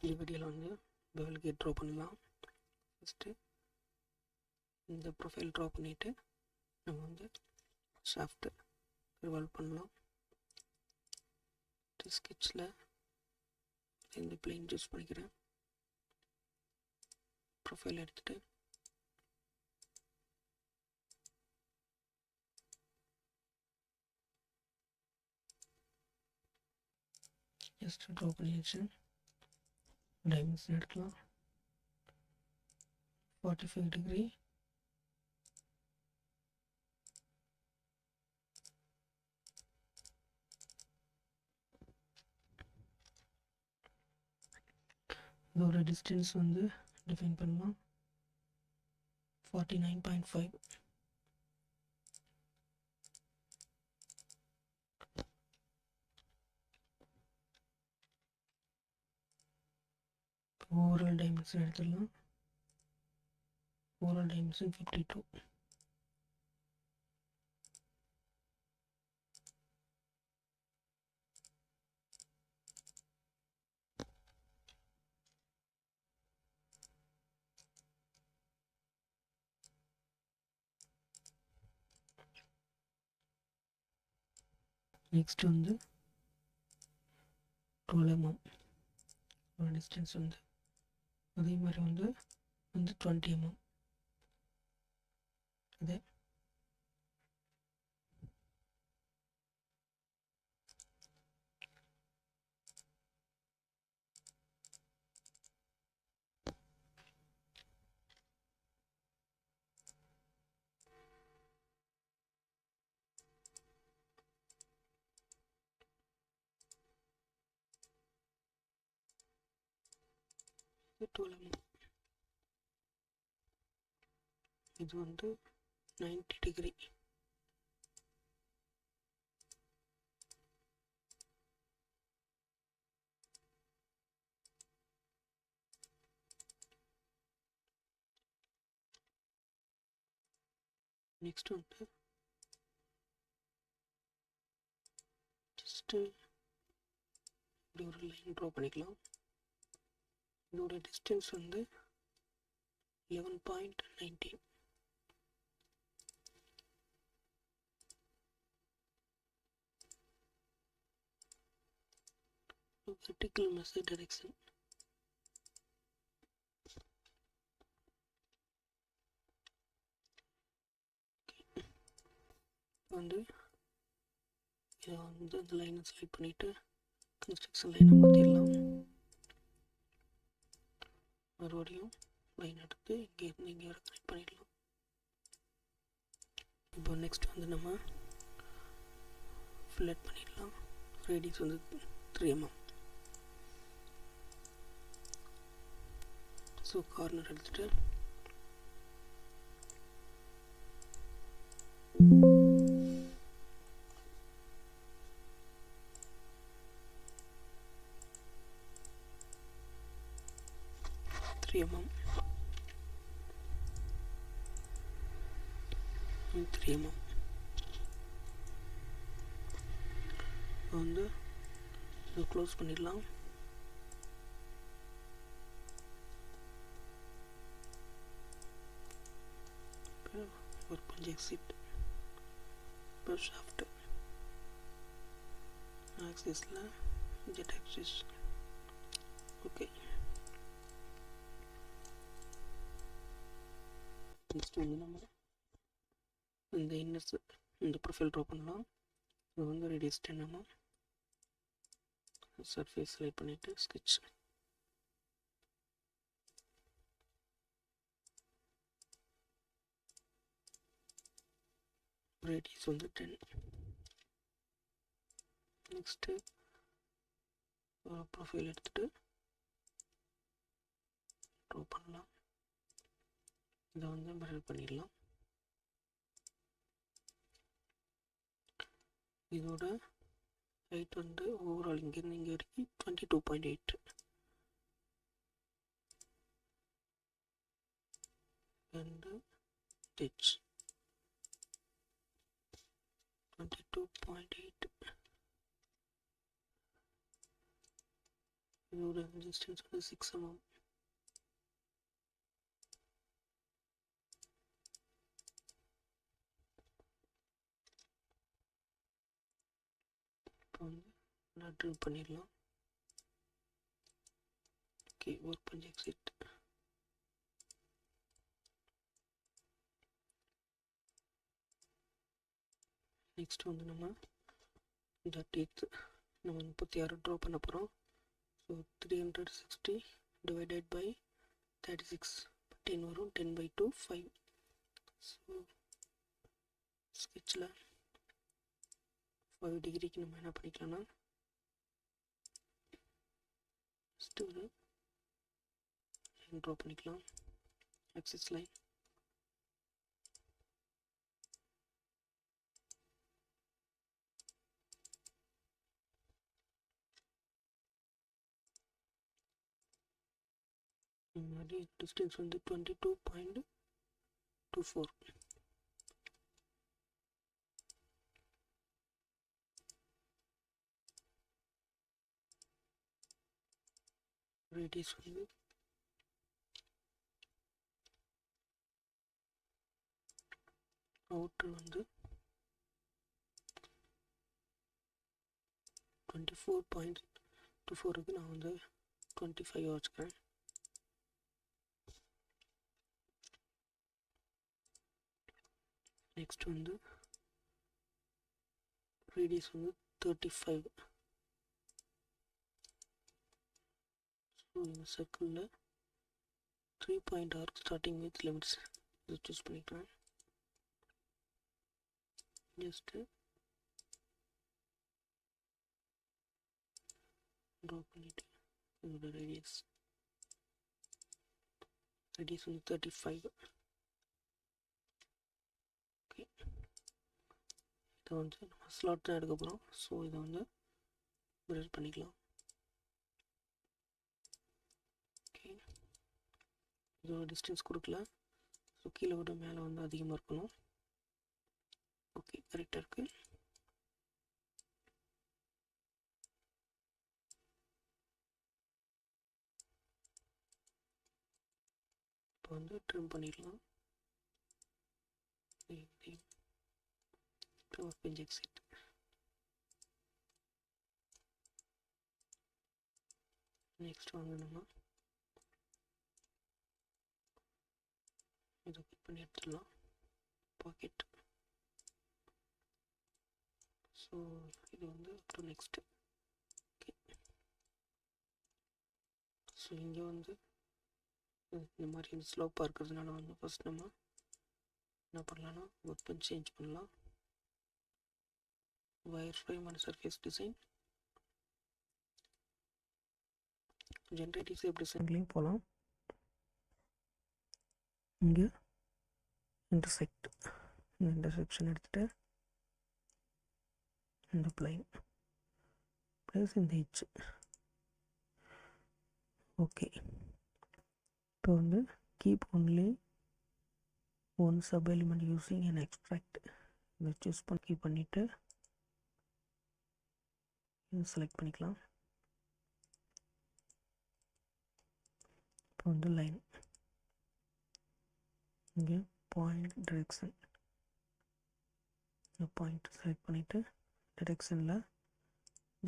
இந்த வீடியோவில் வந்து பெவல் கேட் ட்ரா பண்ணலாம். ஃபஸ்ட்டு இந்த ப்ரொஃபைல் ட்ரா பண்ணிவிட்டு நம்ம வந்து ஷாஃப்ட்டு ரிவால்வ் பண்ணலாம். ஸ்கெட்சில் இந்த பிளேன் சூஸ் பண்ணிக்கிறேன். ப்ரொஃபைல் எடுத்துகிட்டு ஜஸ்ட் ட்ரா பண்ணியாச்சு. டைமென்ஷன் எடுக்கலாம். 45 டிகிரி. இதோட டிஸ்டன்ஸ் வந்து டிஃபைன் பண்ணலாம். 49.5. ஓவரால் டைமென்ஷன் எடுத்துடலாம். Overall dimension 52. நெக்ஸ்ட் வந்து 12 mm டிஸ்டன்ஸ் வந்து அதே மாதிரி வந்து 20 mm. அதே இது வந்து 90 டிகிரி. நெக்ஸ்ட் வந்து ஜஸ்ட்டு இப்படி ஒரு லைன் ட்ரா பண்ணிக்கலாம். இதோட டிஸ்டன்ஸ் வந்து 11.19. vertical measure direction. வந்து இதை வந்து இந்த லைனை செலக்ட் பண்ணிவிட்டு கன்ஸ்ட்ரக்ஷன் லைனை மாற்றிடலாம். மறுபடியும் லைன் எடுத்து இங்கேருந்து இங்கே வரை கனெக்ட் பண்ணிடலாம். இப்போ நெக்ஸ்ட் வந்து நம்ம ஃபில்லட் பண்ணிடலாம். ரேடியஸ் வந்து 3 mm. ஸோ கார்னர் எடுத்துகிட்டு mm 3 mm வந்து இதை க்ளோஸ் பண்ணிடலாம். ஒரு பஞ்சு எக்ஸிட். இப்போ ஷாஃப்ட் ஆக்சிஸில் ஜெட் ஆக்சிஸ். ஓகே, நெக்ஸ்ட் வந்து நம்ம இந்த இன்னர்ஸ் இந்த ப்ரொஃபைல் ட்ரா பண்ணலாம். இது வந்து ரேடியஸ் 10 mm. சர்ஃபேஸ் செலக்ட் பண்ணிவிட்டு ஸ்கெட்ச். ரேடியஸ் வந்து 10. நெக்ஸ்ட்டு ப்ரொஃபைல் எடுத்துகிட்டு ட்ரா பண்ணலாம். இதை வந்து மிரர் பண்ணிடலாம். இதோட ஹைட் வந்து ஓவரால் இங்கேருந்து இங்கே வரைக்கும் 22.8. And touch 22.8. இதோட ஒரு டிஸ்டன்ஸ் வந்து 6 mm. இப்போ வந்து நான் ட்ரில் பண்ணிடலாம். ஓகே, ஒர்க் பண்ணி எக்ஸிட். நெக்ஸ்ட் வந்து நம்ம இந்த டீத் நம்ம 36 ட்ரா பண்ண போகிறோம். ஸோ 360 டிவைடட் பை 36 10 வரும். 10/2 5. ஸோ ஸ்கெட்சில் 5 டிகிரிக்கு நம்ம என்ன பண்ணிக்கலாம்னா ஃபஸ்ட்டு ஒரு லைன் ட்ரா பண்ணிக்கலாம். Axis line. முன்னாடி டிஸ்டன்ஸ் வந்து 22.24. ரேடியஸ் வந்து அவுட்டர் வந்து 24.24க்கு நான் வந்து 25 வச்சுக்கிறேன். நெக்ஸ்ட் வந்து ரேடியஸ் வந்து 35. ஸோ இந்த சர்க்கிளில் 3 point arc starting with limits இதை சூஸ் பண்ணிக்கலாம். ஜஸ்ட்டு ட்ரா பண்ணிவிட்டு இதோட ரேடியஸ் வந்து 35. ஓகே, இதை வந்து நம்ம ஸ்லாட் தான் எடுக்க போகிறோம். ஸோ இதை வந்து மிரர் பண்ணிக்கலாம். ஓகே, இதோட டிஸ்டன்ஸ் கொடுக்கல. ஸோ கீழே விட மேலே வந்து அதிகமாக இருக்கணும். ஓகே, கரெக்டாக இருக்குது. இப்போ வந்து ட்ரிம் பண்ணிடலாம். Work bench exit. நெக்ஸ்ட் வந்து நம்ம இதை கட் பண்ணி எடுத்துடலாம். பாக்கெட். ஸோ இது வந்து அப்புறம் நெக்ஸ்ட்டு. ஓகே, ஸோ இங்கே வந்து இந்த மாதிரி ஸ்லோப்பாக இருக்கிறதுனால வந்து ஃபஸ்ட் நம்ம என்ன பண்ணலாம்னா ஒர்க் பெஞ்ச் சேஞ்ச் பண்ணலாம். Wire frame and surface design. Generative shape டிசைன்லேயும் போகலாம். இங்கே இன்டர்செக்ஷன் எடுத்துகிட்டு இந்த பிளைன் ப்ளஸ் இந்த ஹெச். ஓகே, இப்போ வந்து keep only one sub element using and extract இதை சூஸ் பண்ணிவிட்டு இது செலக்ட் பண்ணிக்கலாம். இப்போ வந்து லைன் இங்கே பாயிண்ட் டிரெக்ஷன். இந்த பாயிண்ட் செலக்ட் பண்ணிவிட்டு டிரெக்ஷனில்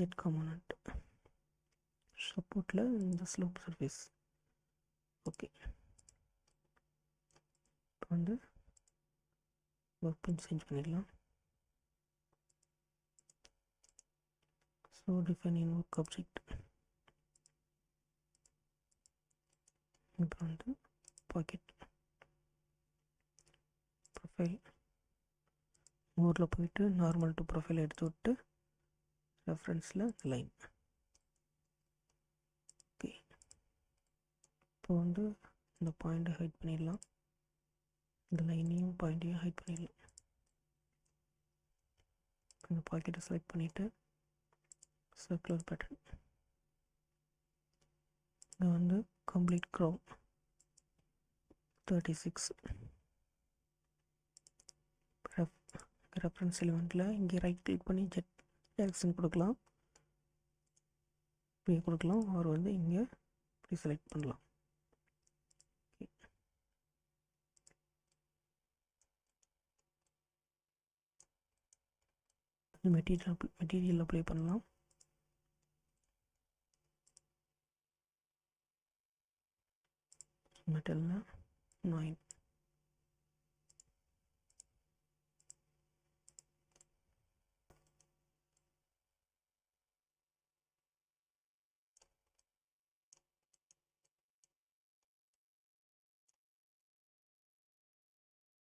ஜெட் காம்போனன்ட் சப்போர்ட்டில் இந்த ஸ்லோப் சர்ஃபேஸ். ஓகே, இப்போ வந்து ஒர்க் பெஞ்ச் சேஞ்ச் பண்ணிடலாம். So define in work object. இப்போ வந்து பாக்கெட் ப்ரொஃபைல் மோரில் போயிட்டு நார்மல் டு ப்ரொஃபைல் எடுத்து விட்டு ரெஃபரன்ஸில் லைன். ஓகே, இப்போ வந்து இந்த பாயிண்ட்டை ஹைட் பண்ணிடலாம். இந்த லைனையும் பாயிண்ட்டையும் ஹைட் பண்ணிடலாம். இந்த பாக்கெட்டை செலக்ட் பண்ணிவிட்டு சர்க்குலர் பேட்டர்ன். இங்கே வந்து கம்ப்ளீட் க்ரௌன் 36. ரெஃபரன்ஸ் எலிமெண்ட்டில் இங்கே ரைட் கிளிக் பண்ணி ஜெட் டைரக்ஷன் கொடுக்கலாம். இப்படி கொடுக்கலாம், அவர் வந்து இங்கே இப்படி செலக்ட் பண்ணலாம். மெட்டீரியல் அப்ளை பண்ணலாம். மெட்டலில் 9